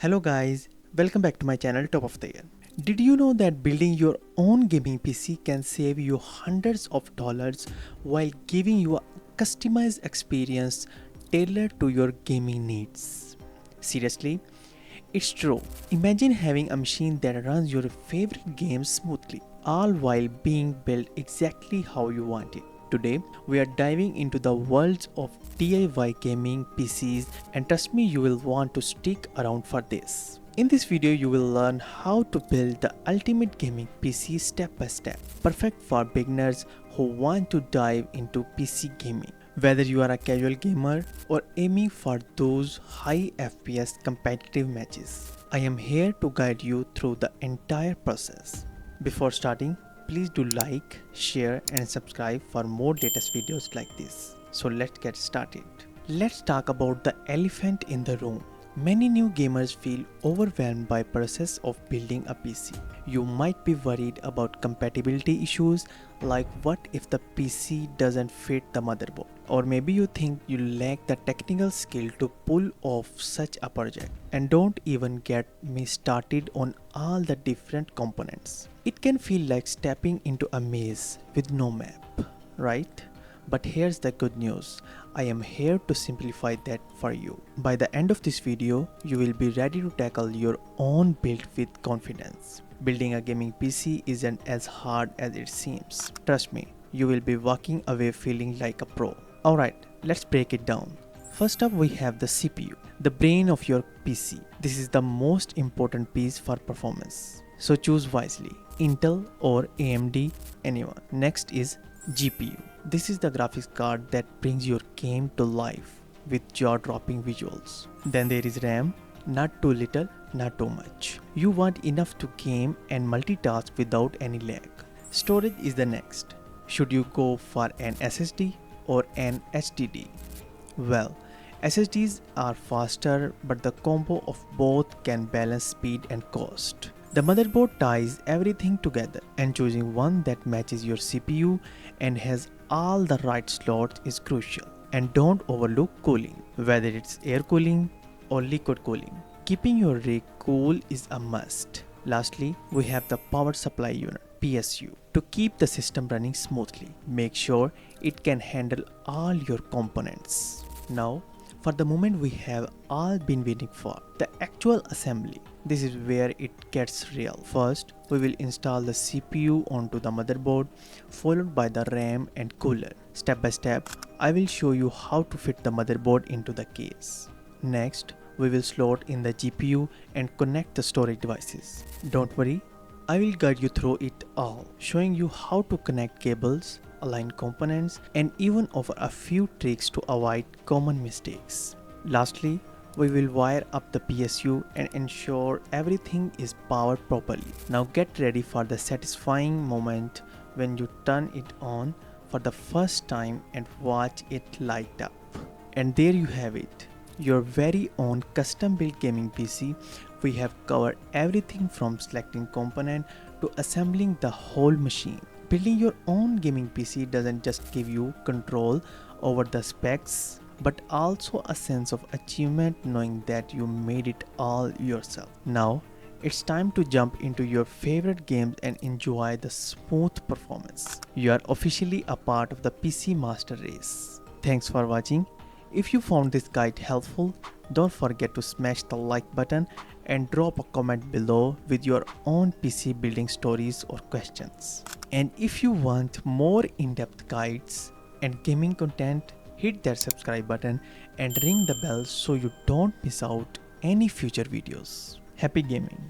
Hello guys, welcome back to my channel Top of the Year. Did you know that building your own gaming PC can save you hundreds of dollars while giving you a customized experience tailored to your gaming needs? Seriously, it's true. Imagine having a machine that runs your favorite games smoothly, all while being built exactly how you want it. Today, we are diving into the worlds of DIY gaming PCs, and trust me, you will want to stick around for this. In this video, you will learn how to build the ultimate gaming PC step by step, perfect for beginners who want to dive into PC gaming. Whether you are a casual gamer or aiming for those high FPS competitive matches, I am here to guide you through the entire process. Before starting, please do like, share and subscribe for more latest videos like this. So let's get started. Let's talk about the elephant in the room. Many new gamers feel overwhelmed by the process of building a PC. You might be worried about compatibility issues like what if the PC doesn't fit the motherboard, or maybe you think you lack the technical skill to pull off such a project. And don't even get me started on all the different components. It can feel like stepping into a maze with no map, right? But here's the good news, I am here to simplify that for you. By the end of this video, you will be ready to tackle your own build with confidence. Building a gaming PC isn't as hard as it seems. Trust me, you will be walking away feeling like a pro. Alright, let's break it down. First up, we have the CPU, the brain of your PC. This is the most important piece for performance, so choose wisely, Intel or AMD, anyone. Next is GPU. This is the graphics card that brings your game to life with jaw-dropping visuals. Then there is RAM, not too little, not too much. You want enough to game and multitask without any lag. Storage is the next. Should you go for an SSD or an HDD? Well, SSDs are faster, but the combo of both can balance speed and cost. The motherboard ties everything together, and choosing one that matches your CPU and has all the right slots is crucial. And don't overlook cooling, whether it's air cooling or liquid cooling. Keeping your rig cool is a must. Lastly, we have the power supply unit, PSU, to keep the system running smoothly. Make sure it can handle all your components. Now, for the moment we have all been waiting for, the actual assembly. This is where it gets real. First, we will install the CPU onto the motherboard, followed by the RAM and cooler. Step by step, I will show you how to fit the motherboard into the case. Next, we will slot in the GPU and connect the storage devices. Don't worry, I will guide you through it all, showing you how to connect cables, align components, and even offer a few tricks to avoid common mistakes. Lastly, we will wire up the PSU and ensure everything is powered properly. Now get ready for the satisfying moment when you turn it on for the first time and watch it light up. And there you have it, your very own custom built gaming PC. We have covered everything from selecting component to assembling the whole machine. Building your own gaming PC doesn't just give you control over the specs, but also a sense of achievement knowing that you made it all yourself. Now, it's time to jump into your favorite games and enjoy the smooth performance. You are officially a part of the PC Master Race. Thanks for watching. If you found this guide helpful, don't forget to smash the like button and drop a comment below with your own PC building stories or questions. And if you want more in-depth guides and gaming content, hit that subscribe button and ring the bell so you don't miss out any future videos. Happy gaming!